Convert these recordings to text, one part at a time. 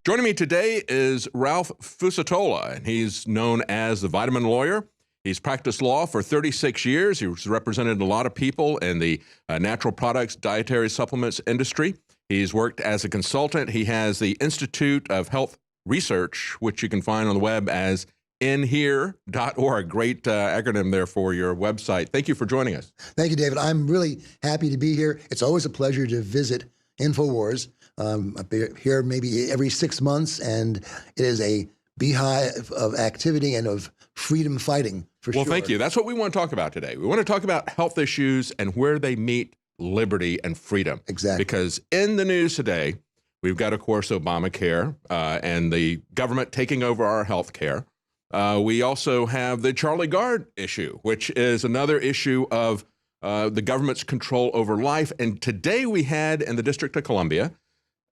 Joining me today is Ralph Fusatola, and he's known as the Vitamin Lawyer. He's practiced law for 36 years. He's represented a lot of people in the natural products, dietary supplements industry. He's worked as a consultant. He has the Institute of Health Research, which you can find on the web as inhere.org. Great acronym there for your website. Thank you for joining us. Thank you, David. I'm really happy to be here. It's always a pleasure to visit InfoWars. I'm here maybe every 6 months, and it is a beehive of activity and of freedom fighting, for sure. Well, thank you. That's what we want to talk about today. We want to talk about health issues and where they meet liberty and freedom. Exactly. Because in the news today, we've got, of course, Obamacare and the government taking over our health care. We also have the Charlie Gard issue, which is another issue of the government's control over life. And today we had in the District of Columbia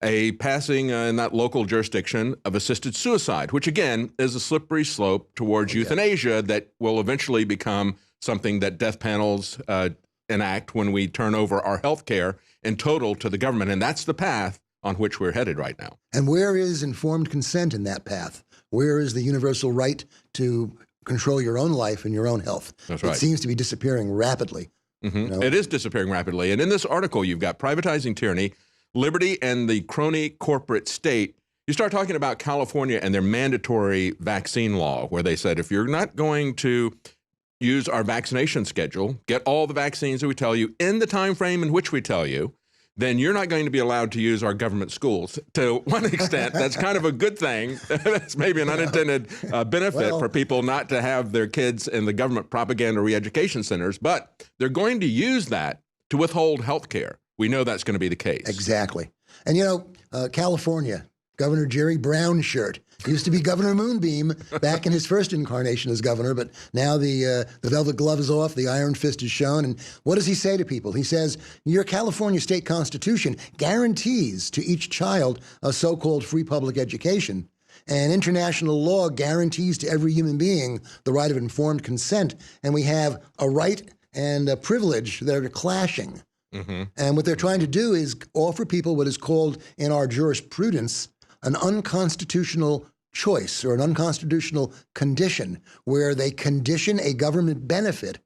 a passing in that local jurisdiction of assisted suicide, which again is a slippery slope towards euthanasia that will eventually become something that death panels enact when we turn over our health care in total to the government. And that's the path on which we're headed right now. And where is informed consent in that path? Where is the universal right to control your own life and your own health? That's right. It seems to be disappearing rapidly. Mm-hmm. You know? It is disappearing rapidly. And in this article, you've got Privatizing Tyranny, Liberty and the Crony Corporate State. You start talking about California and their mandatory vaccine law, where they said, if you're not going to use our vaccination schedule, get all the vaccines that we tell you in the time frame in which we tell you, then you're not going to be allowed to use our government schools. To one extent, that's kind of a good thing. That's maybe an unintended benefit for people not to have their kids in the government propaganda re-education centers, but they're going to use that to withhold health care. We know that's going to be the case. Exactly. And you know, California, Governor Jerry Brown shirt. Used to be Governor Moonbeam back in his first incarnation as governor, but now the velvet glove is off, the iron fist is shown. And what does he say to people? He says, your California state constitution guarantees to each child a so-called free public education. And international law guarantees to every human being the right of informed consent. And we have a right and a privilege that are clashing. Mm-hmm. And what they're trying to do is offer people what is called in our jurisprudence an unconstitutional choice or an unconstitutional condition, where they condition a government benefit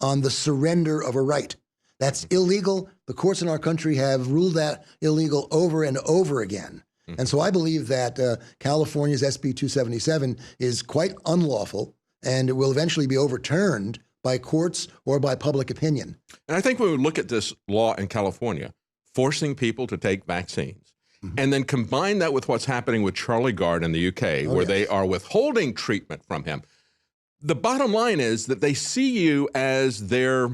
on the surrender of a right. That's illegal. The courts in our country have ruled that illegal over and over again. Mm-hmm. And so I believe that California's SB 277 is quite unlawful, and it will eventually be overturned by courts or by public opinion. And I think when we look at this law in California, forcing people to take vaccines, and then combine that with what's happening with Charlie Gard in the UK, where they are withholding treatment from him, the bottom line is that they see you as their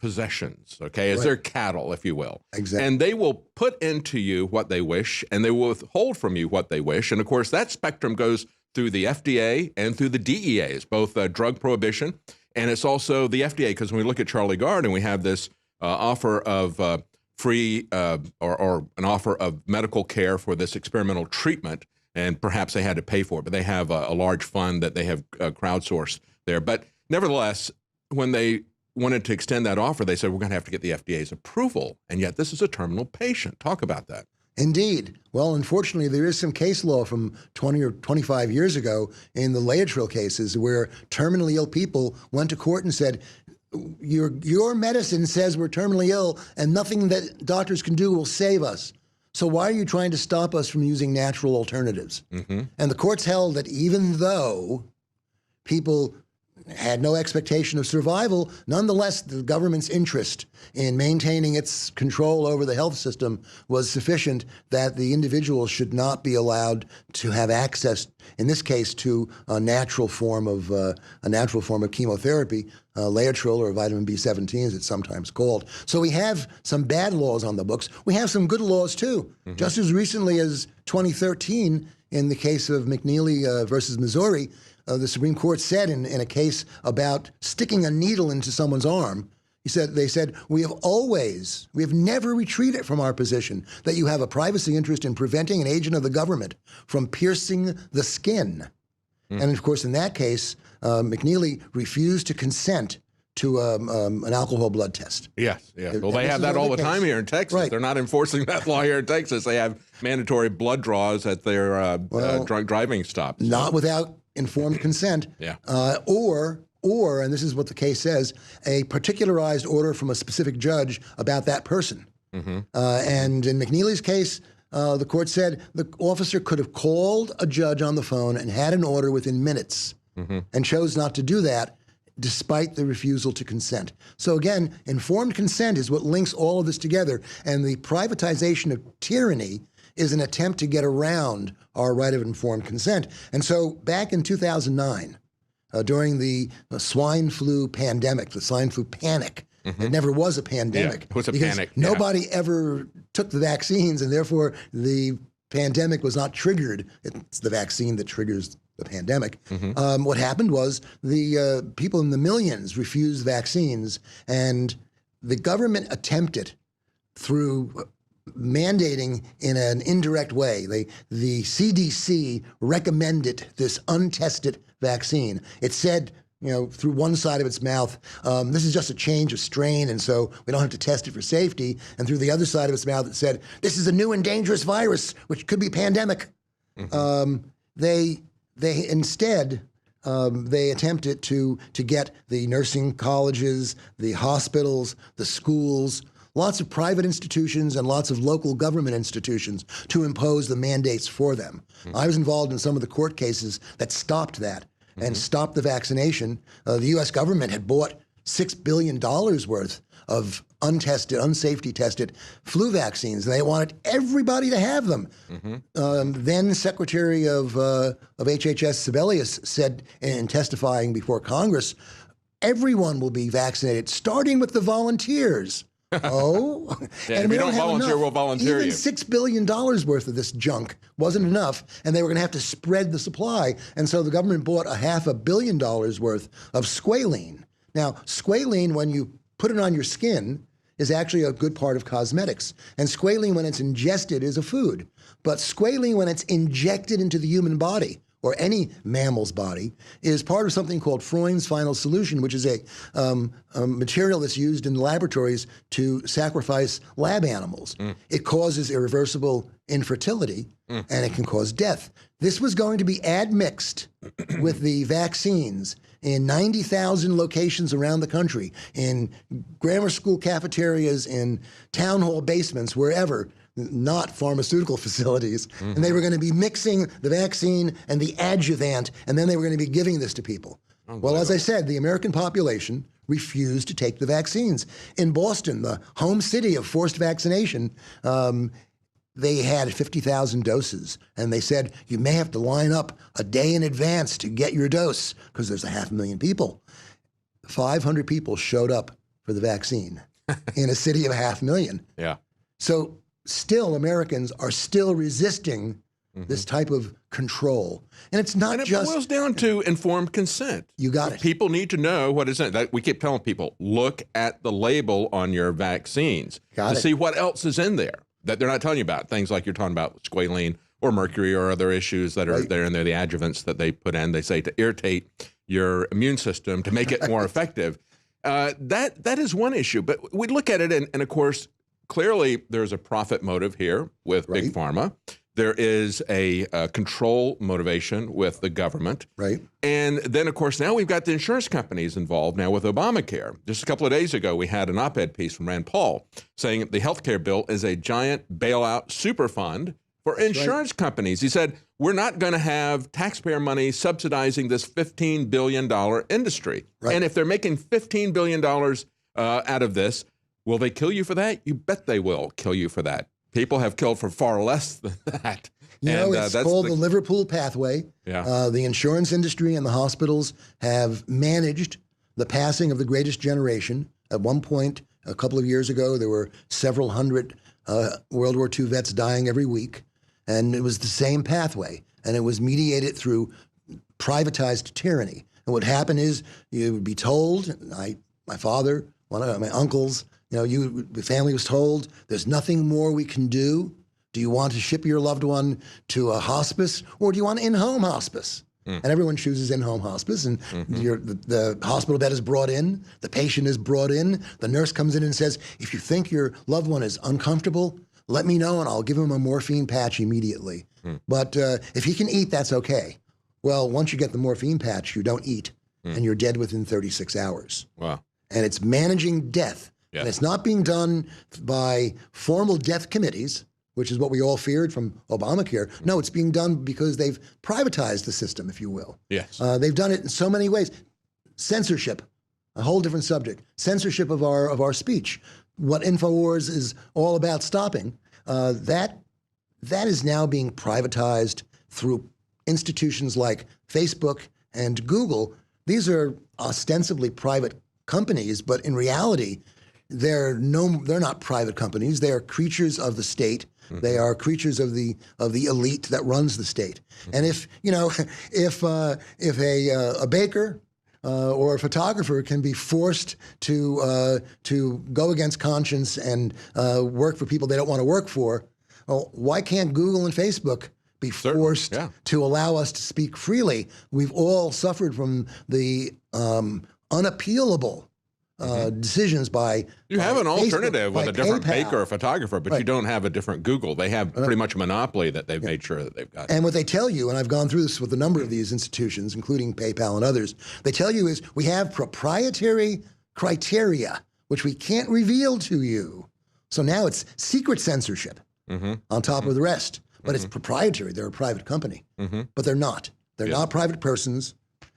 possessions, okay, as their cattle, if you will. Exactly. And they will put into you what they wish, and they will withhold from you what they wish. And of course, that spectrum goes through the FDA and through the DEAs, both drug prohibition, and it's also the FDA, because when we look at Charlie Gard and we have this offer of free or an offer of medical care for this experimental treatment, and perhaps they had to pay for it, but they have a large fund that they have crowdsourced there. But nevertheless, when they wanted to extend that offer, they said, we're going to have to get the FDA's approval. And yet this is a terminal patient. Talk about that. Indeed. Well, unfortunately, there is some case law from 20 or 25 years ago in the Laetrile cases where terminally ill people went to court and said, your medicine says we're terminally ill and nothing that doctors can do will save us. So why are you trying to stop us from using natural alternatives? Mm-hmm. And the courts held that even though people had no expectation of survival, nonetheless, the government's interest in maintaining its control over the health system was sufficient that the individual should not be allowed to have access, in this case, to a natural form of chemotherapy, Laetrile or vitamin B17, as it's sometimes called. So we have some bad laws on the books. We have some good laws too. Mm-hmm. Just as recently as 2013, in the case of McNeely versus Missouri, the Supreme Court said in a case about sticking a needle into someone's arm, they said, we have never retreated from our position that you have a privacy interest in preventing an agent of the government from piercing the skin. And of course, in that case, McNeely refused to consent to an alcohol blood test. Yes, yes. Well, And they this have is that all the another time case. here in Texas. Right. They're not enforcing that law here in Texas. They have mandatory blood draws at their drunk driving stops. Not without informed consent. Yeah. Or, and this is what the case says, a particularized order from a specific judge about that person. And in McNeely's case, the court said the officer could have called a judge on the phone and had an order within minutes and chose not to do that despite the refusal to consent. So again, informed consent is what links all of this together. And the privatization of tyranny is an attempt to get around our right of informed consent. And so back in 2009, during the swine flu pandemic, the swine flu panic, it never was a pandemic. Yeah, it was a because panic. Nobody ever took the vaccines, and therefore the pandemic was not triggered. It's the vaccine that triggers the pandemic. What happened was the people in the millions refused vaccines, and the government attempted through mandating in an indirect way. The CDC recommended this untested vaccine. It said, through one side of its mouth, this is just a change of strain, and so we don't have to test it for safety. And through the other side of its mouth, it said, this is a new and dangerous virus, which could be pandemic. They instead, they attempted to get the nursing colleges, the hospitals, the schools, lots of private institutions and lots of local government institutions to impose the mandates for them. I was involved in some of the court cases that stopped that and stopped the vaccination. The U.S. government had bought $6 billion worth of untested, unsafety tested flu vaccines, and they wanted everybody to have them. Then Secretary of HHS Sebelius said in testifying before Congress, everyone will be vaccinated, starting with the volunteers. Oh, Yeah, and if we you don't volunteer, enough. we'll volunteer Even you. $6 billion worth of this junk wasn't enough, and they were going to have to spread the supply. And so the government bought $500 million worth of squalene. Now, squalene, when you put it on your skin, is actually a good part of cosmetics. And squalene, when it's ingested, is a food. But squalene, when it's injected into the human body, or any mammal's body, is part of something called Freund's final solution, which is a material that's used in laboratories to sacrifice lab animals. It causes irreversible infertility, and it can cause death. This was going to be admixed with the vaccines in 90,000 locations around the country, in grammar school cafeterias, in town hall basements, wherever, not pharmaceutical facilities. And they were going to be mixing the vaccine and the adjuvant, and then they were going to be giving this to people. Well, as I said, the American population refused to take the vaccines. In Boston, the home city of forced vaccination, they had 50,000 doses, and they said you may have to line up a day in advance to get your dose because there's 500,000 people. 500 people showed up for the vaccine in a city of 500,000. Yeah. So still, Americans are still resisting this type of control. And it's not And it just... boils down to informed consent. You got it. People need to know what is in it. That we keep telling people, look at the label on your vaccines to see what else is in there that they're not telling you about. Things like you're talking about squalene or mercury or other issues that are there, and they're the adjuvants that they put in. They say to irritate your immune system to make it more effective. That is one issue. But we look at it, and of course, clearly there's a profit motive here with Big Pharma. There is a control motivation with the government. Right. And then, of course, now we've got the insurance companies involved now with Obamacare. Just a couple of days ago, we had an op-ed piece from Rand Paul saying that the health care bill is a giant bailout super fund for insurance companies. He said, we're not going to have taxpayer money subsidizing this $15 billion industry. And if they're making $15 billion out of this, will they kill you for that? You bet they will kill you for that. People have killed for far less than that. It's called the Liverpool pathway. The insurance industry and the hospitals have managed the passing of the greatest generation. At one point, a couple of years ago, there were several hundred World War II vets dying every week. And it was the same pathway. And it was mediated through privatized tyranny. And what happened is you would be told, my father, one of my uncles, the family was told, there's nothing more we can do. Do you want to ship your loved one to a hospice, or do you want in-home hospice? And everyone chooses in-home hospice, and the hospital bed is brought in, the patient is brought in, the nurse comes in and says, if you think your loved one is uncomfortable, let me know and I'll give him a morphine patch immediately. But if he can eat, that's okay. Well, once you get the morphine patch, you don't eat, and you're dead within 36 hours. Wow. And it's managing death. Yeah. And it's not being done by formal death committees, which is what we all feared from Obamacare. No, it's being done because they've privatized the system, if you will. Yes. They've done it in so many ways. Censorship, a whole different subject. Censorship of our speech. What InfoWars is all about stopping, that is now being privatized through institutions like Facebook and Google. These are ostensibly private companies, but in reality, they're not private companies. They are creatures of the state. They are creatures of the elite that runs the state. And if a baker or a photographer can be forced to go against conscience and work for people they don't want to work for, well, why can't Google and Facebook be forced to allow us to speak freely? We've all suffered from the unappealable decisions by you have an alternative Facebook, with a different PayPal. baker or photographer, but you don't have a different Google. They have pretty much a monopoly that they've made sure that they've got. And what they tell you, and I've gone through this with a number of these institutions, including PayPal and others, they tell you is we have proprietary criteria, which we can't reveal to you. So now it's secret censorship on top of the rest. But it's proprietary. They're a private company. But they're not. They're not private persons.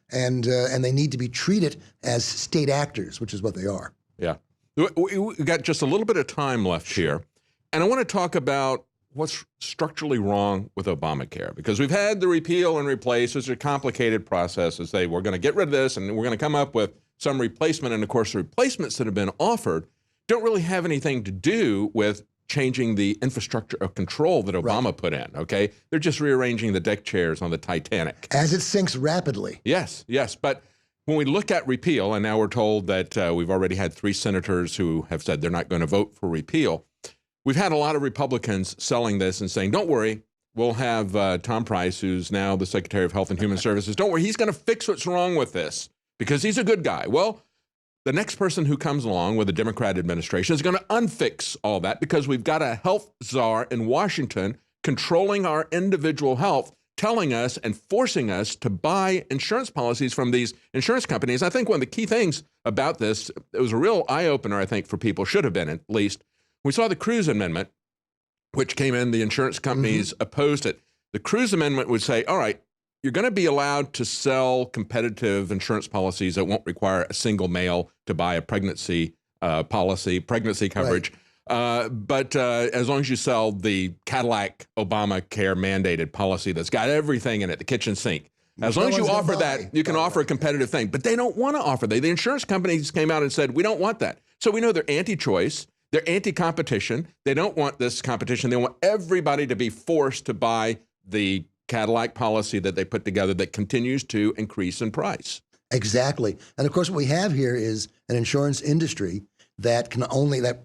And they need to be treated as state actors, which is what they are. Yeah. We got just a little bit of time left here. And I want to talk about what's structurally wrong with Obamacare, because we've had the repeal and replace. It's a complicated process to say we're going to get rid of this and we're going to come up with some replacement. And of course, the replacements that have been offered don't really have anything to do with changing the infrastructure of control that Obama put in, okay? They're just rearranging the deck chairs on the Titanic. As it sinks rapidly. Yes, yes. But when we look at repeal, and now we're told that we've already had 3 senators who have said they're not going to vote for repeal, we've had a lot of Republicans selling this and saying, don't worry, we'll have Tom Price, who's now the Secretary of Health and Human Services, don't worry, he's going to fix what's wrong with this because he's a good guy. Well, the next person who comes along with a Democrat administration is going to unfix all that because we've got a health czar in Washington controlling our individual health, telling us and forcing us to buy insurance policies from these insurance companies. I think one of the key things about this, it was a real eye-opener, I think, for people, should have been at least. We saw the Cruz Amendment, which came in, the insurance companies opposed it. The Cruz Amendment would say, all right, you're going to be allowed to sell competitive insurance policies that won't require a single male to buy a pregnancy policy, pregnancy coverage. But as long as you sell the Cadillac Obamacare mandated policy that's got everything in it, the kitchen sink, as long as you offer that, you can offer a competitive thing. But they don't want to offer that. The insurance companies came out and said, we don't want that. So we know they're anti-choice. They're anti-competition. They don't want this competition. They want everybody to be forced to buy the Cadillac policy that they put together that continues to increase in price. Exactly. And of course, what we have here is an insurance industry that that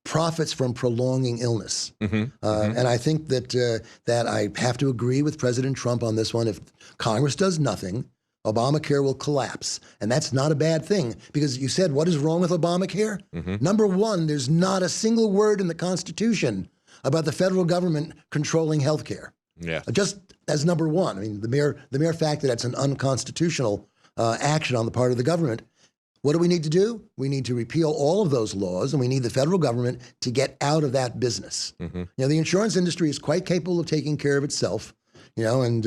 profits from prolonging illness. And I think that I have to agree with President Trump on this one. If Congress does nothing, Obamacare will collapse. And that's not a bad thing, because you said, what is wrong with Obamacare? Number one, there's not a single word in the Constitution about the federal government controlling health care. Yeah. Just as number one. I mean, the mere fact that that's an unconstitutional action on the part of the government. What do we need to do? We need to repeal all of those laws, and we need the federal government to get out of that business. You know, the insurance industry is quite capable of taking care of itself. You know, and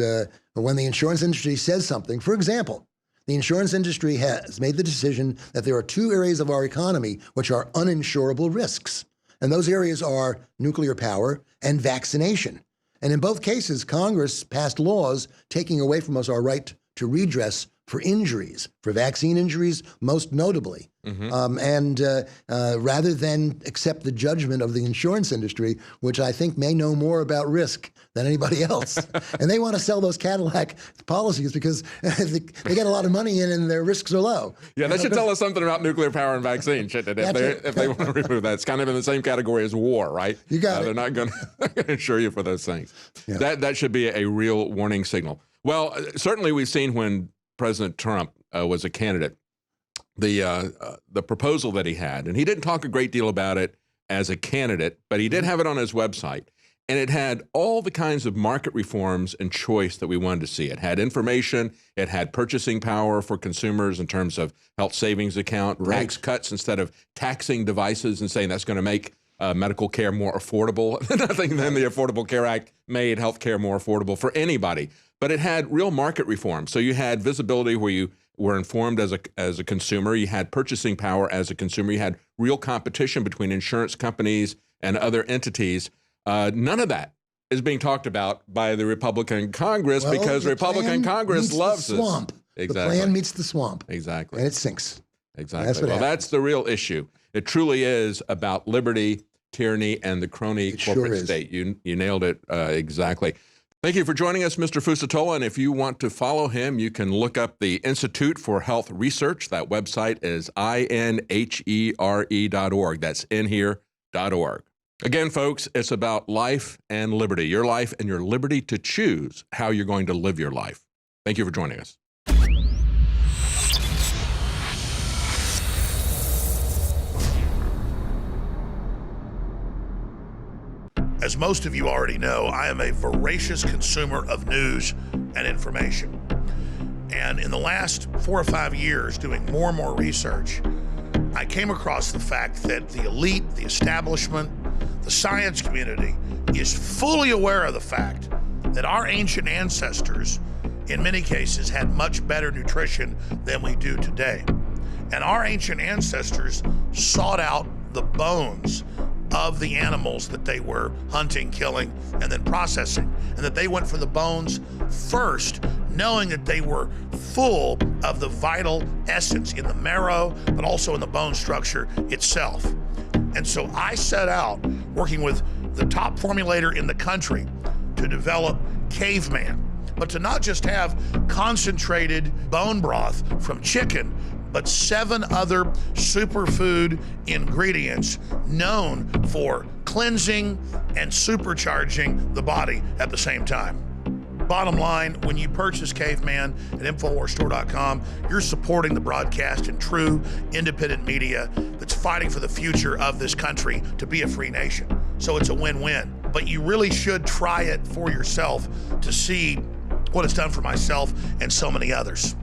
when the insurance industry says something, for example, the insurance industry has made the decision that there are 2 areas of our economy which are uninsurable risks, and those areas are nuclear power and vaccination. And in both cases, Congress passed laws taking away from us our right to redress for injuries, for vaccine injuries, most notably. Rather than accept the judgment of the insurance industry, which I think may know more about risk than anybody else. And they want to sell those Cadillac policies because they get a lot of money in and their risks are low. Yeah, that should tell us something about nuclear power and vaccine, shouldn't it? If they want to remove that. It's kind of in the same category as war, right? You got it. They're not going to insure you for those things. Yeah. That should be a real warning signal. Well, certainly we've seen when President Trump was a candidate, the proposal that he had, and he didn't talk a great deal about it as a candidate, but he did have it on his website. And it had all the kinds of market reforms and choice that we wanted to see. It had information. It had purchasing power for consumers in terms of health savings account, tax cuts instead of taxing devices and saying that's going to make medical care more affordable. Nothing than the Affordable Care Act made health care more affordable for anybody. But it had real market reform. So you had visibility where you were informed as a consumer. You had purchasing power as a consumer. You had real competition between insurance companies and other entities. None of that is being talked about by the Republican Congress because Republican Congress loves the swamp. Exactly. The plan meets the swamp. Exactly. And it sinks. Exactly. That's the real issue. It truly is about liberty, tyranny, and the crony corporate state. You nailed it exactly. Thank you for joining us, Mr. Fusatola. And if you want to follow him, you can look up the Institute for Health Research. That website is inhere.org. That's inhere.org. Again, folks, it's about life and liberty, your life and your liberty to choose how you're going to live your life. Thank you for joining us. As most of you already know, I am a voracious consumer of news and information. And in the last 4 or 5 years, doing more and more research, I came across the fact that the elite, the establishment, the science community is fully aware of the fact that our ancient ancestors, in many cases, had much better nutrition than we do today. And our ancient ancestors sought out the bones of the animals that they were hunting, killing, and then processing, and that they went for the bones first, knowing that they were full of the vital essence in the marrow, but also in the bone structure itself. And so I set out, working with the top formulator in the country, to develop Caveman, but to not just have concentrated bone broth from chicken, but 7 other superfood ingredients known for cleansing and supercharging the body at the same time. Bottom line, when you purchase Caveman at InfoWarsStore.com, you're supporting the broadcast and true independent media that's fighting for the future of this country to be a free nation. So it's a win-win. But you really should try it for yourself to see what it's done for myself and so many others.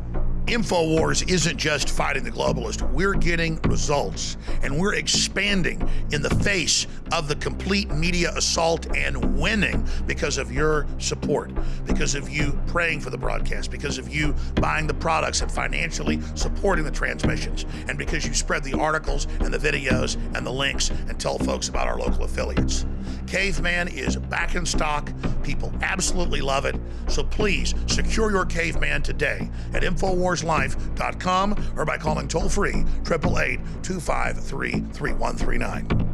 InfoWars isn't just fighting the globalist. We're getting results, and we're expanding in the face of the complete media assault and winning because of your support, because of you praying for the broadcast, because of you buying the products and financially supporting the transmissions, and because you spread the articles and the videos and the links and tell folks about our local affiliates. Caveman is back in stock. People absolutely love it. So please secure your Caveman today at InfoWarsLife.com or by calling toll-free 888-253-3139.